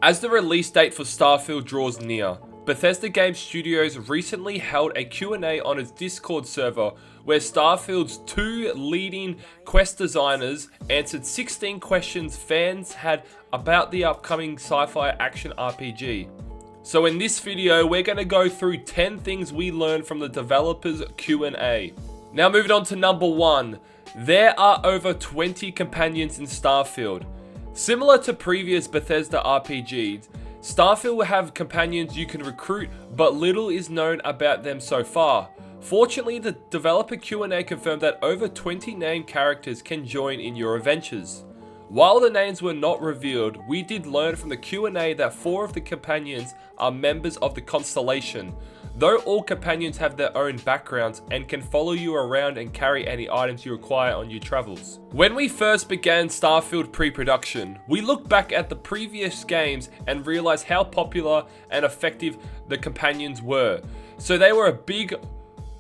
As the release date for Starfield draws near, Bethesda Game Studios recently held a Q&A on its Discord server where Starfield's two leading quest designers answered 16 questions fans had about the upcoming sci-fi action RPG. So in this video, we're going to go through 10 things we learned from the developers' Q&A. Now moving on to number 1, there are over 20 companions in Starfield. Similar to previous Bethesda RPGs, Starfield will have companions you can recruit, but little is known about them so far. Fortunately, the developer Q&A confirmed that over 20 named characters can join in your adventures. While the names were not revealed, we did learn from the Q&A that 4 of the companions are members of the Constellation, though all companions have their own backgrounds and can follow you around and carry any items you require on your travels. When we first began Starfield pre-production, we looked back at the previous games and realized how popular and effective the companions were. So they were a big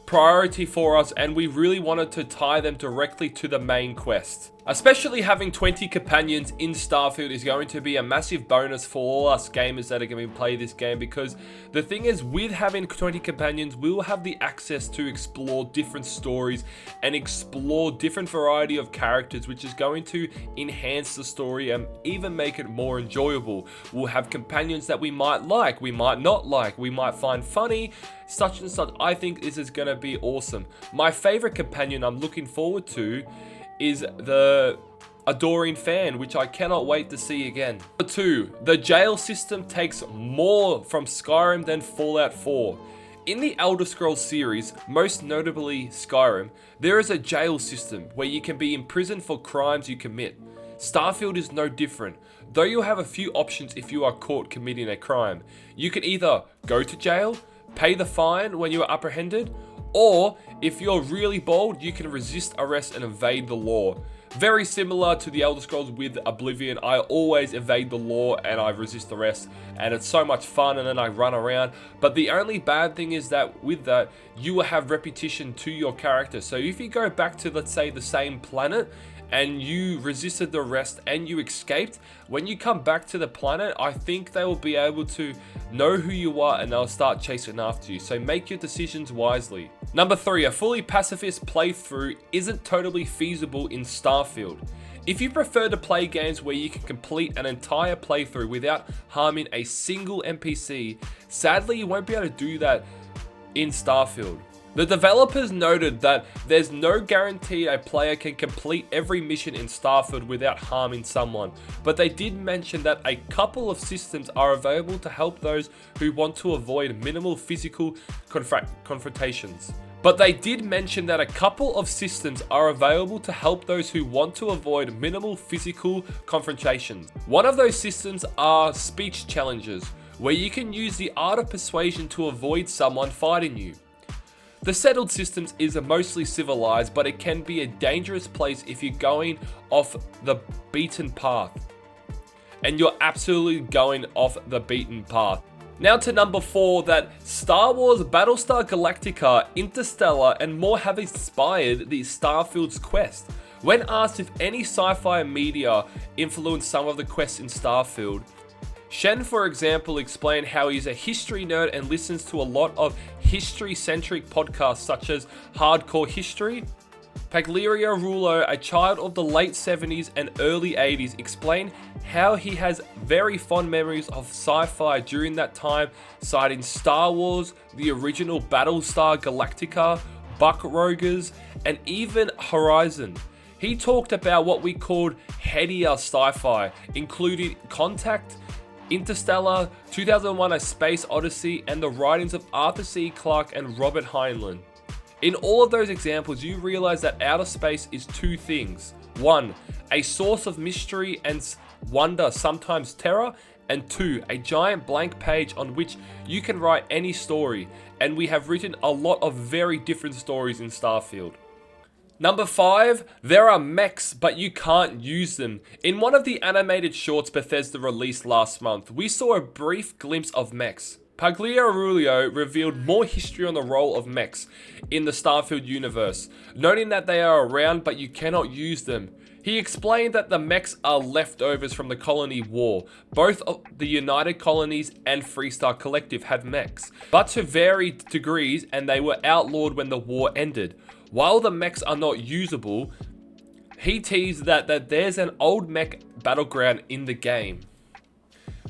priority for us and we really wanted to tie them directly to the main quest. Especially having 20 companions in Starfield is going to be a massive bonus for all us gamers that are going to play this game, because the thing is, with having 20 companions, we'll have the access to explore different stories and explore different variety of characters, which is going to enhance the story and even make it more enjoyable. We'll have companions that we might like, we might not like, we might find funny, such and such. I think this is going to be awesome. My favorite companion I'm looking forward to is the Adoring Fan, which I cannot wait to see again. Number 2, the jail system takes more from Skyrim than Fallout 4. In the Elder Scrolls series, most notably Skyrim, there is a jail system where you can be imprisoned for crimes you commit. Starfield is no different, though you'll have a few options if you are caught committing a crime. You can either go to jail, pay the fine when you are apprehended, or if you're really bold, you can resist arrest and evade the law. Very similar to the Elder Scrolls with Oblivion, I always evade the law and I resist arrest, and it's so much fun, and then I run around. But the only bad thing is that with that, you will have repetition to your character. So if you go back to, let's say, the same planet, and you resisted the arrest and you escaped, when you come back to the planet, I think they will be able to know who you are and they'll start chasing after you. So make your decisions wisely. Number 3, a fully pacifist playthrough isn't totally feasible in Starfield. If you prefer to play games where you can complete an entire playthrough without harming a single NPC, sadly you won't be able to do that in Starfield. The developers noted that there's no guarantee a player can complete every mission in Starfield without harming someone, but they did mention that a couple of systems are available to help those who want to avoid minimal physical confrontations. One of those systems are speech challenges, where you can use the art of persuasion to avoid someone fighting you. The settled systems is mostly civilized, but it can be a dangerous place if you're going off the beaten path. And you're absolutely going off the beaten path. Now to number 4, that Star Wars, Battlestar Galactica, Interstellar, and more have inspired the Starfield's quest. When asked if any sci-fi media influenced some of the quests in Starfield, Shen, for example, explained how he's a history nerd and listens to a lot of history-centric podcasts such as Hardcore History. Pagliarulo, a child of the late 70s and early 80s, explained how he has very fond memories of sci-fi during that time, citing Star Wars, the original Battlestar Galactica, Buck Rogers, and even Horizon. He talked about what we called headier sci-fi, including Contact, Interstellar, 2001: A Space Odyssey, and the writings of Arthur C. Clarke and Robert Heinlein. In all of those examples, you realize that outer space is 2 things. 1, a source of mystery and wonder, sometimes terror, and 2, a giant blank page on which you can write any story, and we have written a lot of very different stories in Starfield. Number 5, there are mechs, but you can't use them. In one of the animated shorts Bethesda released last month, we saw a brief glimpse of mechs. Pagliarulo revealed more history on the role of mechs in the Starfield universe, noting that they are around but you cannot use them. He explained that the mechs are leftovers from the colony war. Both the United Colonies and Freestar Collective had mechs, but to varied degrees, and they were outlawed when the war ended. While the mechs are not usable, he teased that there's an old mech battleground in the game.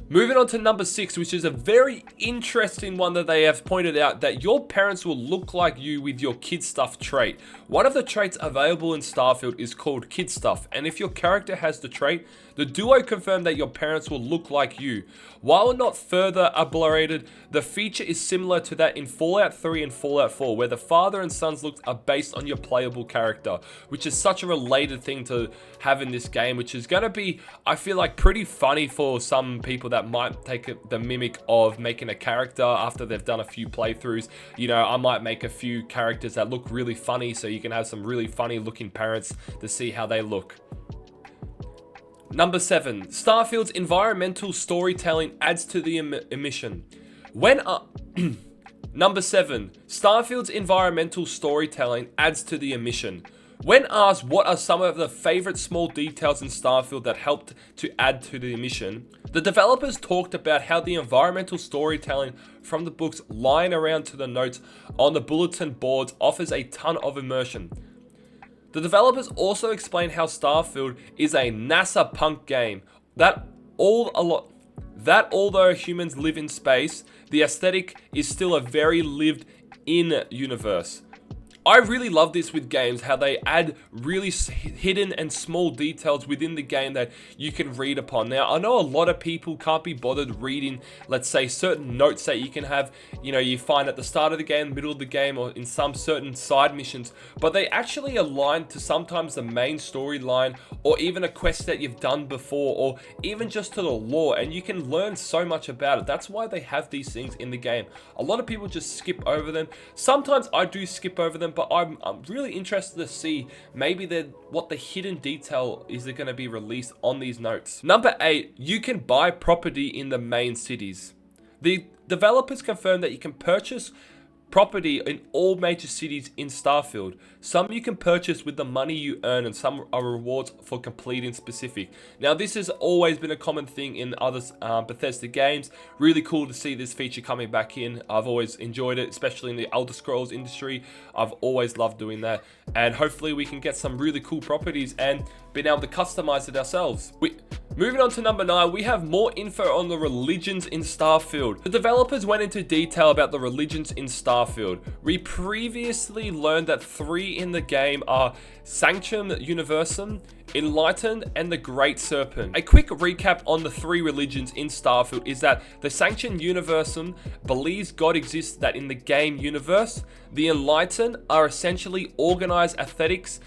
Moving on to number 6, which is a very interesting one that they have pointed out, that your parents will look like you with your kid stuff trait. One of the traits available in Starfield is called kid stuff, and if your character has the trait, the duo confirmed that your parents will look like you. While not further elaborated, the feature is similar to that in Fallout 3 and Fallout 4, where the father and son's looks are based on your playable character, which is such a related thing to have in this game, which is going to be, I feel like, pretty funny for some people that might take the mimic of making a character after they've done a few playthroughs. You know, I might make a few characters that look really funny, so you can have some really funny looking parents to see how they look. Number 7, Starfield's environmental storytelling adds to the emission. Number 7, Starfield's environmental storytelling adds to the emission. When asked what are some of the favorite small details in Starfield that helped to add to the emission, the developers talked about how the environmental storytelling from the books lying around to the notes on the bulletin boards offers a ton of immersion. The developers also explained how Starfield is a NASA punk game, that although humans live in space, the aesthetic is still a very lived-in universe. I really love this with games, how they add really hidden and small details within the game that you can read upon. Now, I know a lot of people can't be bothered reading, let's say, certain notes that you can have, you know, you find at the start of the game, middle of the game, or in some certain side missions, but they actually align to sometimes the main storyline, or even a quest that you've done before, or even just to the lore, and you can learn so much about it. That's why they have these things in the game. A lot of people just skip over them. Sometimes I do skip over them, but I'm really interested to see maybe what the hidden detail is that going to be released on these notes. Number 8, you can buy property in the main cities. The developers confirmed that you can purchase property in all major cities in Starfield. Some you can purchase with the money you earn, and some are rewards for completing specific. Now, this has always been a common thing in other Bethesda games. Really cool to see this feature coming back in. I've always enjoyed it, especially in the Elder Scrolls industry. I've always loved doing that, and hopefully we can get some really cool properties and being able to customize it ourselves. Moving on to number 9, we have more info on the religions in Starfield. The developers went into detail about the religions in Starfield. We previously learned that 3 in the game are Sanctum Universum, Enlightened, and the Great Serpent. A quick recap on the 3 religions in Starfield is that the Sanctum Universum believes God exists that in the game universe. The Enlightened are essentially organized aesthetics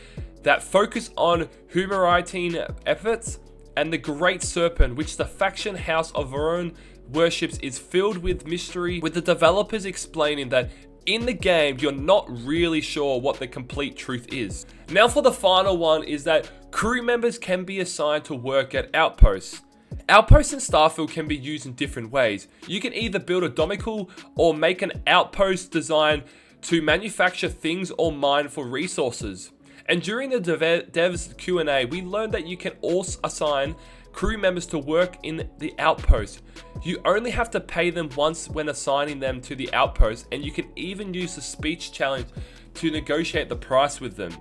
that focus on humanitarian efforts, and the Great Serpent, which the faction House of Varun worships, is filled with mystery, with the developers explaining that in the game you're not really sure what the complete truth is. Now for the final one is that crew members can be assigned to work at Outposts. Outposts in Starfield can be used in different ways. You can either build a domicile or make an outpost design to manufacture things or mine for resources. And during the devs Q&A, we learned that you can also assign crew members to work in the outpost. You only have to pay them once when assigning them to the outpost, and you can even use the speech challenge to negotiate the price with them.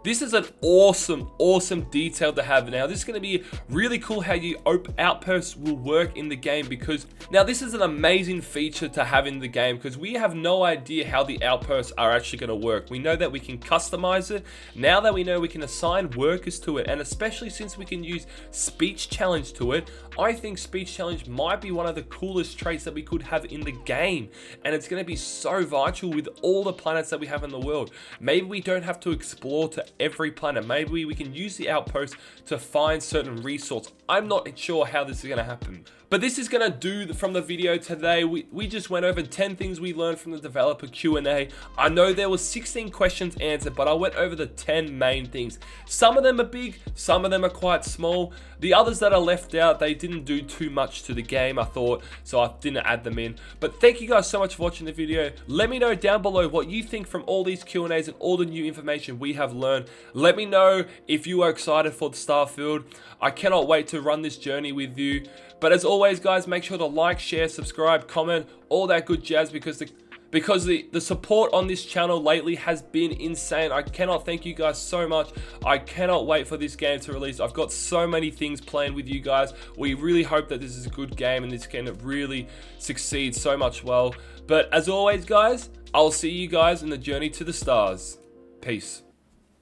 This is an awesome detail to have. Now, this is going to be really cool how you outposts will work in the game, because now this is an amazing feature to have in the game, because we have no idea how the outposts are actually going to work. We know that we can customize it. Now that we know we can assign workers to it, and especially since we can use speech challenge to it, I think speech challenge might be one of the coolest traits that we could have in the game, and it's going to be so vital with all the planets that we have in the world. Maybe we don't have to explore to every planet. Maybe we can use the outpost to find certain resources. I'm not sure how this is going to happen. But this is going to do from the video today. We just went over 10 things we learned from the developer Q&A. I know there was 16 questions answered, but I went over the 10 main things. Some of them are big, some of them are quite small. The others that are left out, they didn't do too much to the game, I thought, so I didn't add them in. But thank you guys so much for watching the video. Let me know down below what you think from all these Q&As and all the new information we have learned. Let me know if you are excited for the Starfield. I cannot wait to run this journey with you. But as always, guys, make sure to like, share, subscribe, comment, all that good jazz, because the support on this channel lately has been insane. I cannot thank you guys so much. I cannot wait for this game to release. I've got so many things planned with you guys. We really hope that this is a good game and this can really succeed so much well. But as always, guys, I'll see you guys in the journey to the stars. Peace.